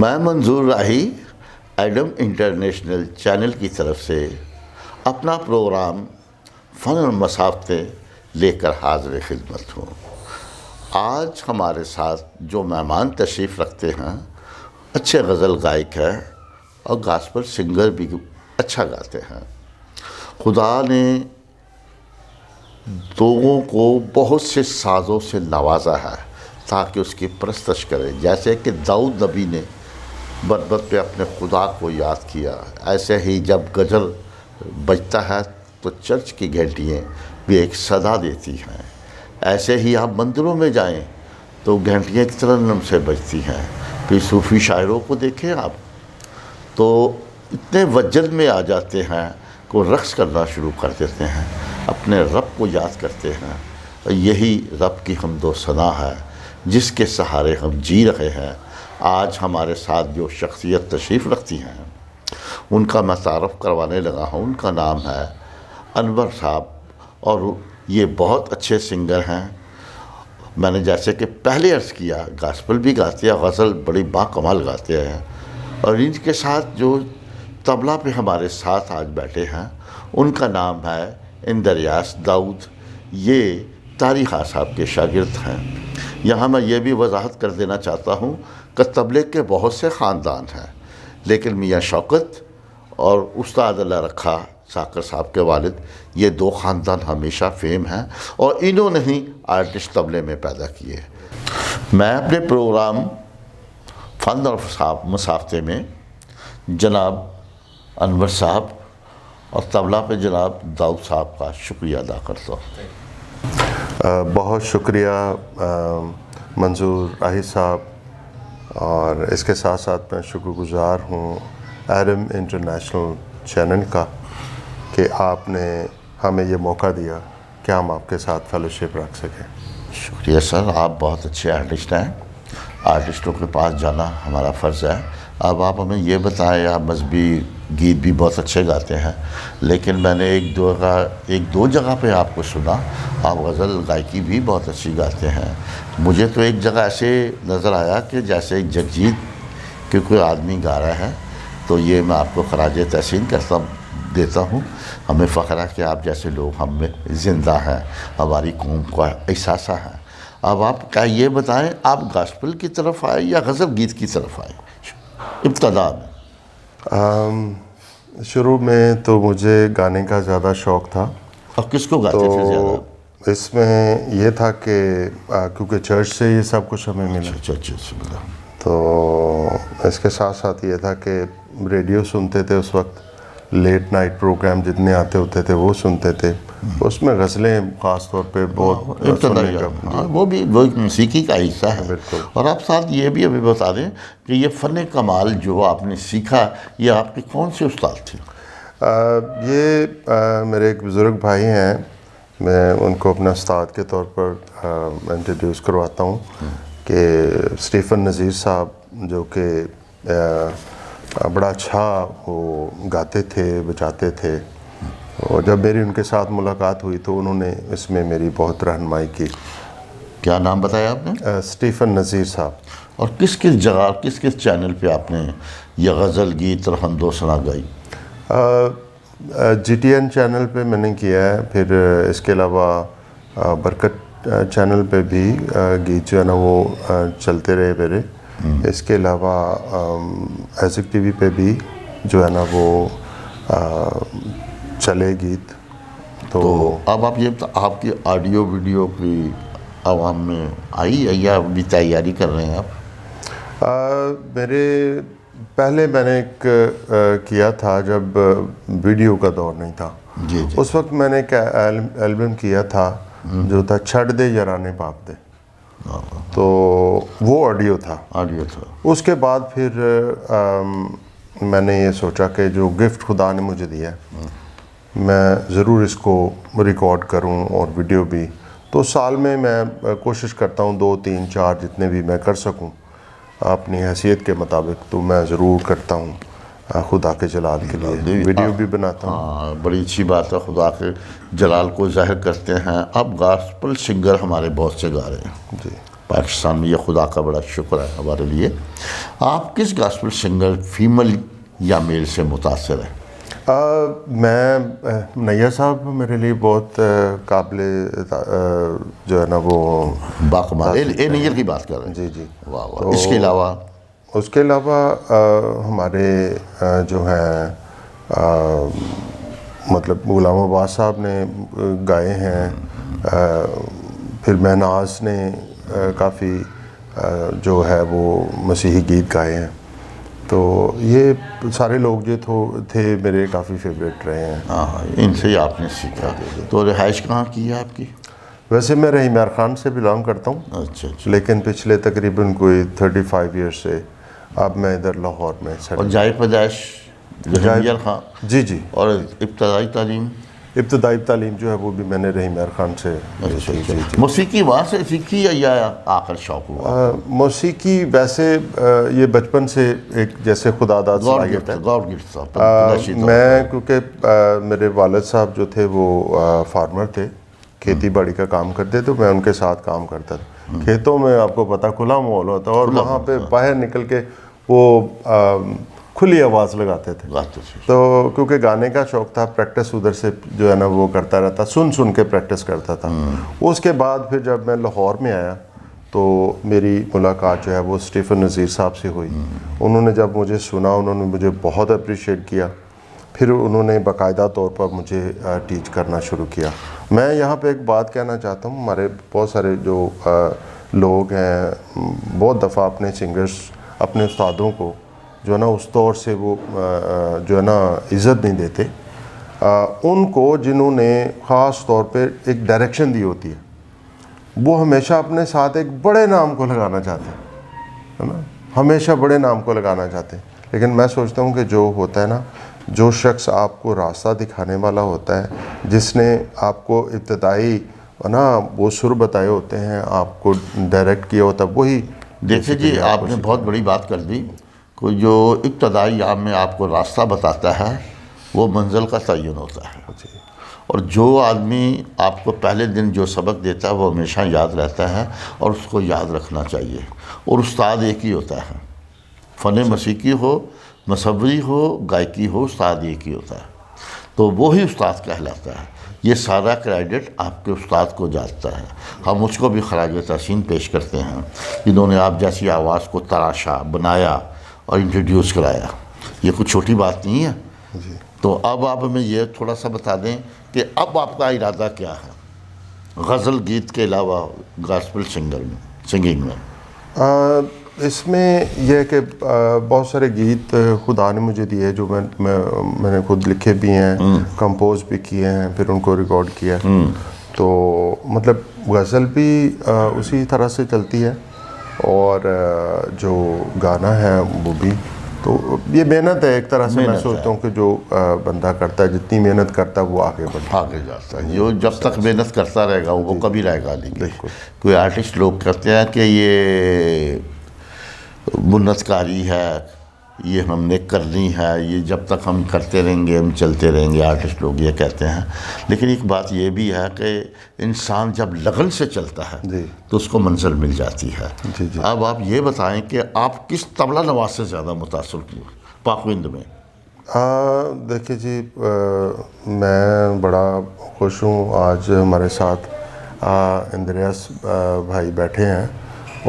मैं मंजूर राही Adam international channel की तरफ से अपना प्रोग्राम फ़न और मसाफ़तें लेकर हाज़िर खिदमत हूँ। आज हमारे साथ जो मेहमान तशरीफ़ रखते हैं अच्छे गज़ल गायक हैं और गास्पल सिंगर भी अच्छा गाते हैं। खुदा ने लोगों को बहुत से साज़ों से नवाजा है ताकि उसकी परस्तश करें। जैसे कि दाऊद नबी ने बरबत पे अपने खुदा को याद किया, ऐसे ही जब गज़ल बजता है तो चर्च की घंटियाँ भी एक सदा देती हैं। ऐसे ही आप मंदिरों में जाएं तो घंटियाँ किस तरह से बजती हैं। फिर सूफ़ी शायरों को देखें आप तो इतने वजद में आ जाते हैं कि रक़्स करना शुरू कर देते हैं, अपने रब को याद करते हैं। और यही रब की हम्दो सना है जिसके सहारे हम जी रहे हैं। आज हमारे साथ जो शख्सियत तशरीफ़ रखती हैं उनका मैं तारफ़ करवाने लगा हूँ। उनका नाम है अनवर साहब और ये बहुत अच्छे सिंगर हैं। मैंने जैसे कि पहले अर्ज़ किया, गास्पल भी गाते हैं, गज़ल बड़ी बाकमाल गाते हैं। और इनके साथ जो तबला पे हमारे साथ आज बैठे हैं उनका नाम है इंदरियास दाऊद। ये तारिक खान साहब के शागिर्द हैं। यहाँ मैं ये भी वजाहत कर देना चाहता हूँ कि तबले के बहुत से ख़ानदान हैं, लेकिन मियाँ शौकत और उस्ताद अल्लाह रखा साकर साहब के वालिद, ये दो ख़ानदान हमेशा फेम हैं और इन्होंने ही आर्टिस्ट तबले में पैदा किए। मैं अपने प्रोग्राम फ़न और मसाफ़तें में जनाब अनवर साहब और तबला पे जनाब दाऊद साहब का शुक्रिया अदा करता हूँ। बहुत शुक्रिया मंजूर राही साहब, और इसके साथ साथ मैं शुक्रगुज़ार हूँ एडम इंटरनेशनल चैनल का कि आपने हमें ये मौका दिया कि हम आपके साथ फेलोशिप रख सकें। शुक्रिया सर, आप बहुत अच्छे आर्टिस्ट हैं। आर्टिस्टों के पास जाना हमारा फ़र्ज़ है। अब आप हमें ये बताएं, आप मजहबी गीत भी बहुत अच्छे गाते हैं, लेकिन मैंने एक दो जगह पे आपको सुना आप गज़ल गायकी भी बहुत अच्छी गाते हैं। मुझे तो एक जगह ऐसे नज़र आया कि जैसे एक जगजीत के कोई आदमी गा रहा है, तो ये मैं आपको खराज तहसीन देता हूँ। हमें फ़ख्र है कि आप जैसे लोग हम में ज़िंदा हैं, हमारी कौम का एहसास है। अब आप क्या ये बताएं, आप गास्पल की तरफ आए या गज़ल गीत की तरफ आए इब्तदा में? शुरू में तो मुझे गाने का ज़्यादा शौक़ था। और किसको गाते थे ज़्यादा? इसमें यह था कि क्योंकि चर्च से ये सब कुछ हमें मिला, तो इसके साथ साथ ये था कि रेडियो सुनते थे उस वक्त, लेट नाइट प्रोग्राम जितने आते होते थे वो सुनते थे। उसमें गज़लें ख़ास तौर पे बहुत सुनने का, हाँ, वो मौसीकी का हिस्सा है। बिल्कुल। और आप साथ ये भी अभी बता दें कि ये फ़न कमाल जो आपने सीखा, ये आपके कौन से उस्ताद थे? मेरे एक बुज़ुर्ग भाई हैं, मैं उनको अपने उस्ताद के तौर पर इंट्रोड्यूस करवाता हूँ कि स्टीफ़न नज़ीर साहब, जो कि बड़ा अच्छा वो गाते थे, बजाते थे। और जब मेरी उनके साथ मुलाकात हुई तो उन्होंने इसमें मेरी बहुत रहनुमाई की। क्या नाम बताया आपने? स्टीफ़न नज़ीर साहब। और किस किस जगह, किस किस चैनल पे आपने ये गज़ल गीत और हमदो सना गाई? GTN चैनल पे मैंने किया है, फिर इसके अलावा बरकत चैनल पे भी गीत जो है ना वो चलते रहे मेरे। इसके अलावा एज़िक TV पे भी जो है ना वो चले गीत। तो अब आप ये आपकी ऑडियो वीडियो की आवाम में आई है या अभी तैयारी कर रहे हैं आप? मेरे पहले मैंने एक किया था जब वीडियो का दौर नहीं था। जी। उस वक्त मैंने एक एल्बम किया था जो था छड़ दे याराने बाप दे, तो वो ऑडियो था। उसके बाद फिर मैंने ये सोचा कि जो गिफ्ट खुदा ने मुझे दिया मैं ज़रूर इसको रिकॉर्ड करूं और वीडियो भी। तो साल में मैं कोशिश करता हूं 2, 3, 4 जितने भी मैं कर सकूं अपनी हैसियत के मुताबिक, तो मैं ज़रूर करता हूं खुदा के जलाल के लिए, वीडियो भी बनाता हूं। हाँ, बड़ी अच्छी बात है, खुदा के जलाल को ज़ाहिर करते हैं। अब गास्पल सिंगर हमारे बहुत से गा रहे हैं जी, पाकिस्तान में। ये खुदा का बड़ा शुक्र है हमारे लिए। आप किस गॉस्पेल सिंगर फीमेल या मेल से मुतासर हैं? मैं नैयर साहब मेरे लिए बहुत काबिल जो है ना वो बाकमाल ए नैयर की बात कर रहे हैं। जी जी। वाह वाह। इसके अलावा उसके अलावा हमारे जो हैं मतलब गुलाम अब्बास साहब ने गाए हैं, फिर महनाज ने काफ़ी जो है वो मसीही गीत गाए हैं। तो ये सारे लोग जो थे मेरे काफ़ी फेवरेट रहे हैं। हाँ, इनसे ही आपने सीखा। तो रिहाइश कहाँ की है आपकी? वैसे मैं रहीम यार खान से बिलोंग करता हूँ। अच्छा अच्छा। लेकिन पिछले तकरीबन कोई 35 ईयर्स से अब मैं इधर लाहौर में और जाए पैदाइश रहीम यार खान? जी जी। और इब्तदाई तालीम? इब्तदाई तालीम जो है वो भी मैंने रहीम यार खान से अच्छा अच्छा। मौसीकी वहाँ से सीखी या आकर शौक हुआ? मौसीकी वैसे ये बचपन से एक जैसे खुदादाद सलाहियत है। गॉड गिफ्ट था। मैं क्योंकि मेरे वालिद साहब जो थे वो फार्मर थे, खेती बाड़ी का काम करते, तो मैं उनके साथ काम करता था। खेतों में आपको पता खुला माहौल होता और वहाँ पे बाहर निकल के वो खुली आवाज़ लगाते थे। तो क्योंकि गाने का शौक़ था, प्रैक्टिस उधर से जो है ना वो करता रहता, सुन के प्रैक्टिस करता था। उसके बाद फिर जब मैं लाहौर में आया तो मेरी मुलाकात जो है वो स्टीफन नज़ीर साहब से हुई। उन्होंने जब मुझे सुना, उन्होंने मुझे बहुत अप्रिशिएट किया। फिर उन्होंने बाकायदा तौर पर मुझे टीच करना शुरू किया। मैं यहाँ पे एक बात कहना चाहता हूँ, हमारे बहुत सारे जो लोग हैं, बहुत दफ़ा अपने सिंगर्स, अपने उस्तादों को जो है ना उस तौर से वो जो है ना इज़्ज़त नहीं देते। उनको जिन्होंने ख़ास तौर पे एक डायरेक्शन दी होती है, वो हमेशा अपने साथ एक बड़े नाम को लगाना चाहते हैं, है ना, हमेशा बड़े नाम को लगाना चाहते हैं। लेकिन मैं सोचता हूँ कि जो होता है ना, जो शख्स आपको रास्ता दिखाने वाला होता है, जिसने आपको इब्तदाई ना वो सुर बताए होते हैं, आपको डायरेक्ट किया होता है, वही। देखिए जी, आपने बहुत बड़ी बात कर दी। कोई जो इब्तदाई याम में आपको रास्ता बताता है वो मंजिल का तयन होता है। और जो आदमी आपको पहले दिन जो सबक देता है वो हमेशा याद रहता है और उसको याद रखना चाहिए। और उस्ताद एक ही होता है, फ़न मसीकी हो, मसवरी हो, गायकी हो, उस्ताद एक ही होता है। तो वो ही उस्ताद कहलाता है। ये सारा क्रेडिट आपके उस्ताद को जाता है। हम उसको भी खराज तहसीन पेश करते हैं, जिन्होंने आप जैसी आवाज़ को तराशा, बनाया और इंट्रोड्यूस कराया। ये कुछ छोटी बात नहीं है जी। तो अब आप हमें ये थोड़ा सा बता दें कि अब आपका इरादा क्या है गज़ल गीत के अलावा गॉस्पेल सिंगिंग में? इसमें यह है कि बहुत सारे गीत खुदा ने मुझे दिए जो मैंने खुद लिखे भी हैं, कंपोज भी किए हैं, फिर उनको रिकॉर्ड किया। तो मतलब गज़ल भी उसी तरह से चलती है और जो गाना है वो भी। तो ये मेहनत है एक तरह से। मैं सोचता हूँ कि जो बंदा करता है, जितनी मेहनत करता है वो आगे जाता है। जो जब तक मेहनत करता रहेगा वो कभी रहेगा नहीं। कोई आर्टिस्ट लोग कहते हैं कि ये मुन्नतकारी है, ये हमने करनी है, ये जब तक हम करते रहेंगे हम चलते रहेंगे, आर्टिस्ट लोग ये कहते हैं। लेकिन एक बात ये भी है कि इंसान जब लगन से चलता है तो उसको मंजिल मिल जाती है। जी। अब आप ये बताएं कि आप किस तबला नवाज से ज़्यादा मुतासर हुए पाकविंद में? देखिए जी, मैं बड़ा खुश हूँ आज हमारे साथ इंद्रियास भाई बैठे हैं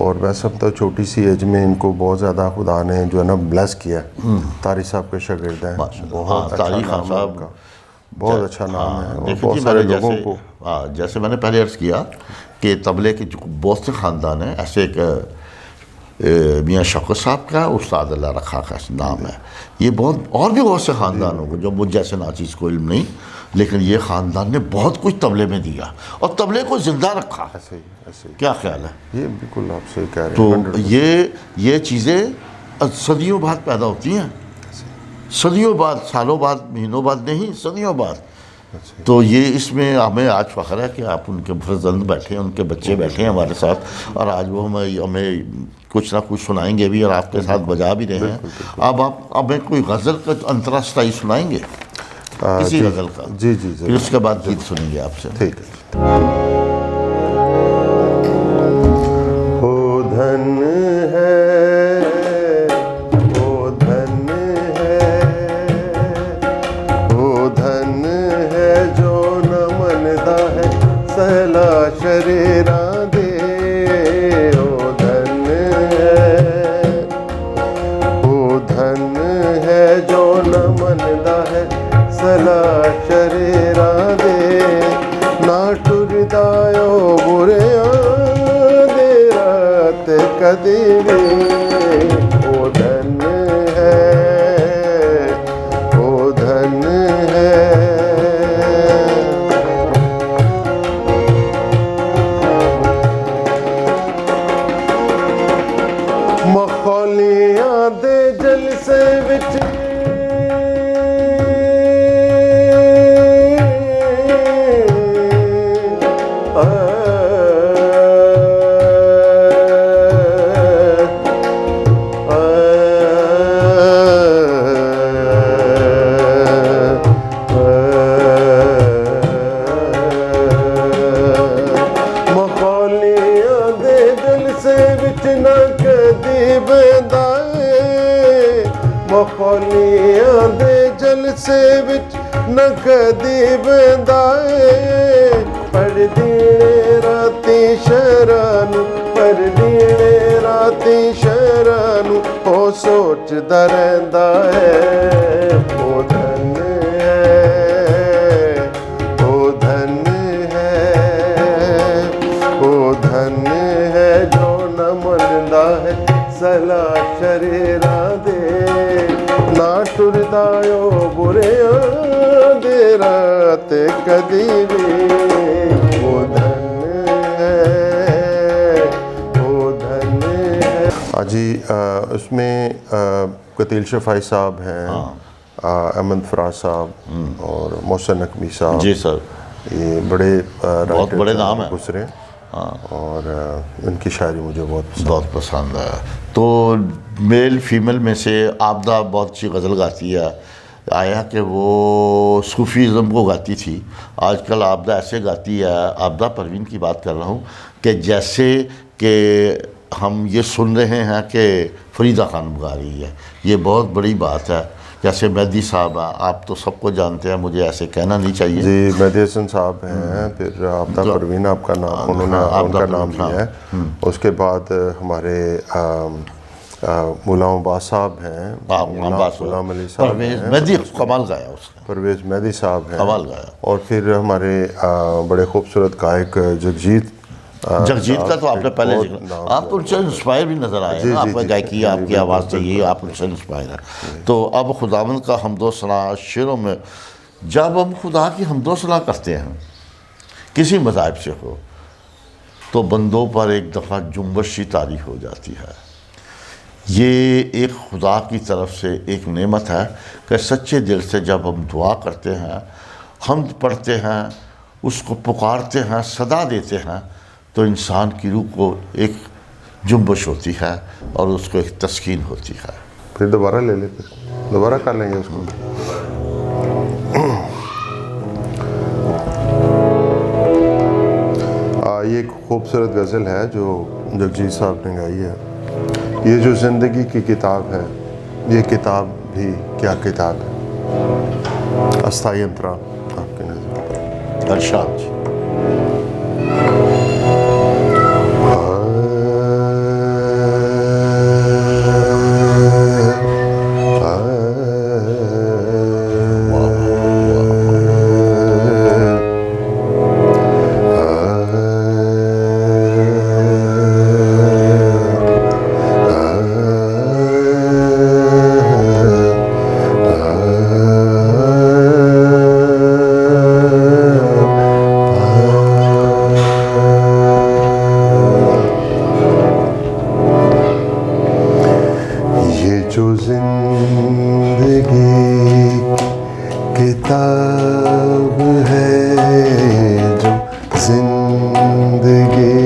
और मैं समझता हूँ छोटी सी एज में इनको बहुत ज़्यादा खुदा ने जो है ना ब्लेस किया। तारी साहब के शागिर्द हैं, बहुत अच्छा नाम है उनका, बहुत अच्छा नाम है। और बहुत सारे लोगों को, जैसे मैंने पहले अर्ज़ किया कि तबले के बहुत से ख़ानदान हैं। ऐसे एक मियाँ शौकत साहब का उस्ताद अल्लाह रखा का नाम है। ये बहुत और भी बहुत से ख़ानदानों को जो मुझ जैसे नाचीज़ को इल्म नहीं, लेकिन ये ख़ानदान ने बहुत कुछ तबले में दिया और तबले को ज़िंदा रखा। ऐसे ही क्या ख्याल है? ये बिल्कुल आप सही कह रहे हैं। तो ये चीज़ें सदियों बाद पैदा होती हैं, सदियों बाद, सालों बाद, महीनों बाद नहीं, सदियों बाद। तो ये इसमें हमें आज फ़ख्र है कि आप उनके फर्जंद बैठे हैं, उनके बच्चे बैठे हैं हमारे साथ और आज वो हमें कुछ ना कुछ सुनाएंगे भी और आपके साथ बजा भी रहे हैं। अब आप हमें कोई गज़ल का अंतरास्ताई सुनाएंगे किसी गज़ल का? जी। फिर उसके बाद गीत सुनेंगे आपसे। ठीक है। सला शरीरा दे ना टुरदायो बुरे दे रात कदी भी ओ धन है ओ धन है मखौलियां दे जलसे विच मखौलियां दे जलसे विच ना कदी बंदाए मखौलियां दे जलसे विच न कदी बंदाए पढ़ दीने राती शरानू पढ़ दीने राती शरानू ओ सोचदा रहिंदा है ओ धन है ओ धन है ओ धन है जो न मनदा है सला शरीरा दे ना टुरदायो बुरे दे रात कदी भी ओ धन है ओ धन है। जी उसमें कतील शफाई साहब हैं, अहमद फराज साहब और मोहसिन नकवी साहब। जी सर, ये बड़े बहुत बड़े नाम हैं गुजरे और उनकी शायरी मुझे बहुत पसंद है। तो मेल फीमेल में से आबदा बहुत अच्छी गज़ल गाती है। आया कि वो सूफ़ीज़म को गाती थी, आजकल आबदा ऐसे गाती है, आबदा परवीन की बात कर रहा हूँ, कि जैसे कि हम ये सुन रहे हैं कि फरीदा खान गा रही है। ये बहुत बड़ी बात है। जैसे मेहदी साहब हैं, आप तो सबको जानते हैं, मुझे ऐसे कहना नहीं चाहिए। जी, मेहदी हसन साहब हैं, फिर आबदा परवीन आपका नाम, उन्होंने उनका नाम लिया है। उसके बाद हमारे गुलाम अब्बास साहब हैं, गुलाम अली साहब हैं, मेहदी कमाल गाया उसने, परवेज़ मेहदी साहब हैं, कमाल गाया। और फिर हमारे बड़े खूबसूरत गायक जगजीत का तो आपने पहले आप तो उनसे इंस्पायर भी नज़र आए ना, आपका गायकी, आपकी आवाज़ चाहिए, आप उनसे इंस्पायर है। तो अब खुदावंद का हम्दो सना शेरों में, जब हम खुदा की हम्दो सना करते हैं किसी मज़ाहिब से हो, तो बंदों पर एक दफ़ा जुम्बश सी तारी हो जाती है। ये एक खुदा की तरफ से एक नेमत है कि सच्चे दिल से जब हम दुआ करते हैं, हम्द पढ़ते हैं, उसको पुकारते हैं, सदा देते हैं, तो इंसान की रूह को एक जुम्बश होती है और उसको एक तस्कीन होती है। फिर दोबारा ले लेते, दोबारा कर लेंगे उसको। ये एक खूबसूरत गज़ल है जो जगजीत साहब ने गाई है। ये जो ज़िंदगी की किताब है, ये किताब भी क्या किताब है। अस्थाई अंतरा आपके नज़र। अरशाद जी। जो जिंदगी किताब है, जो जिंदगी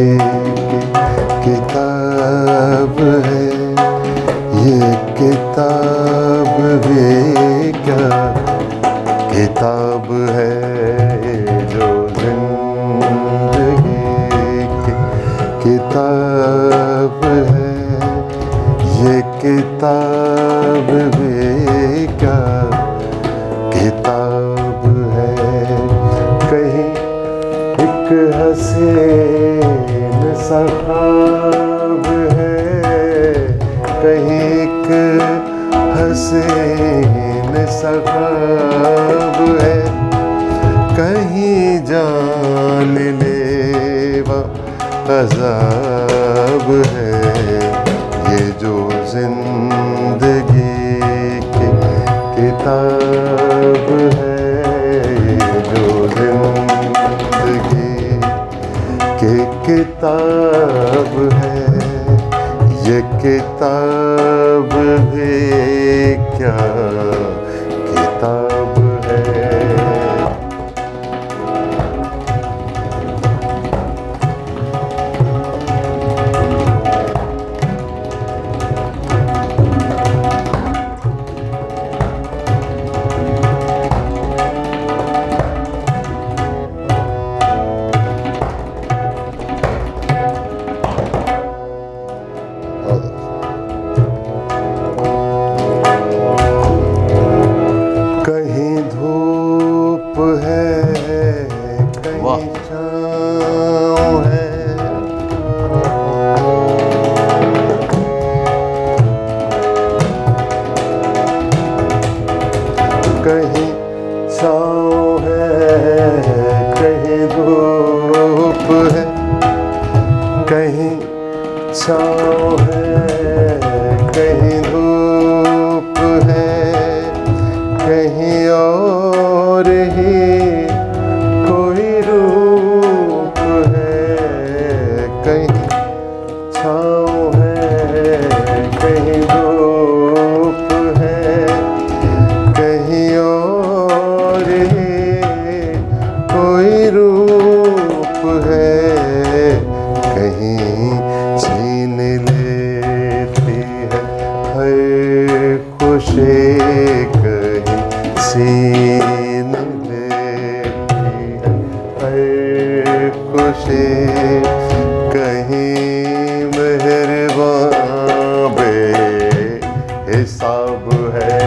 किताब है, ये किताब भी क्या किताब है। जो जिंदगी किताब है, ये किताब भी क्या किताब है। कहीं एक हसीन सा ख्वाब है, कहीं एक हसीन सा ख्वाब अज़ाब है ये जो जिंदगी की किताब है, ये जो जिंदगी की किताब है, ये किताब भी क्या किताब है। कहीं धूप है, वाह। कहीं छाँव है, कहीं छाँव है, कहीं धूप है, कहीं छाँव है, कहीं धूप है, कहीं और ही कोई रूप है, कहीं छाँव है, कहीं धूप है, कहीं और ही कोई रूप है, कहीं छीन लेती है हर खुशी, कहीं छीन लेती है हर खुशी, कहीं मेहरबान बेहिसाब है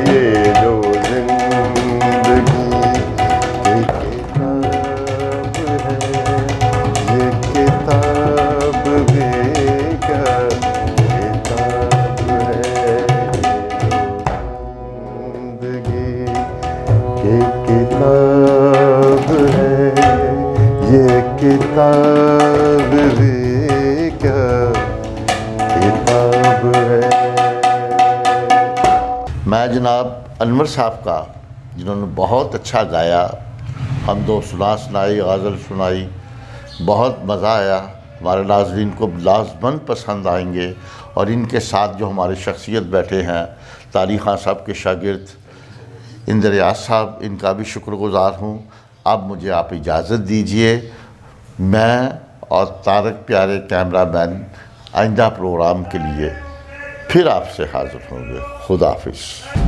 ये जो जिंदगी की किताब है, ये किताब भी क्या किताब है, जिंदगी की किताब है, ये किताब भी क्या किताब है। मैं जनाब अनवर साहब का, जिन्होंने बहुत अच्छा गाया, हम दो सुनाई, गज़ल सुनाई, बहुत मज़ा आया। हमारे नाज़रीन को लाज़मन पसंद आएंगे। और इनके साथ जो हमारे शख्सियत बैठे हैं, तारिक खान साहब के शागिर्द इंद्रियाज़ साहब, इनका भी शुक्रगुज़ार हूँ। अब मुझे आप इजाज़त दीजिए। मैं और तारक प्यारे कैमरामैन आइंदा प्रोग्राम के लिए फिर आपसे हाज़िर होंगे। खुदा हाफिज़।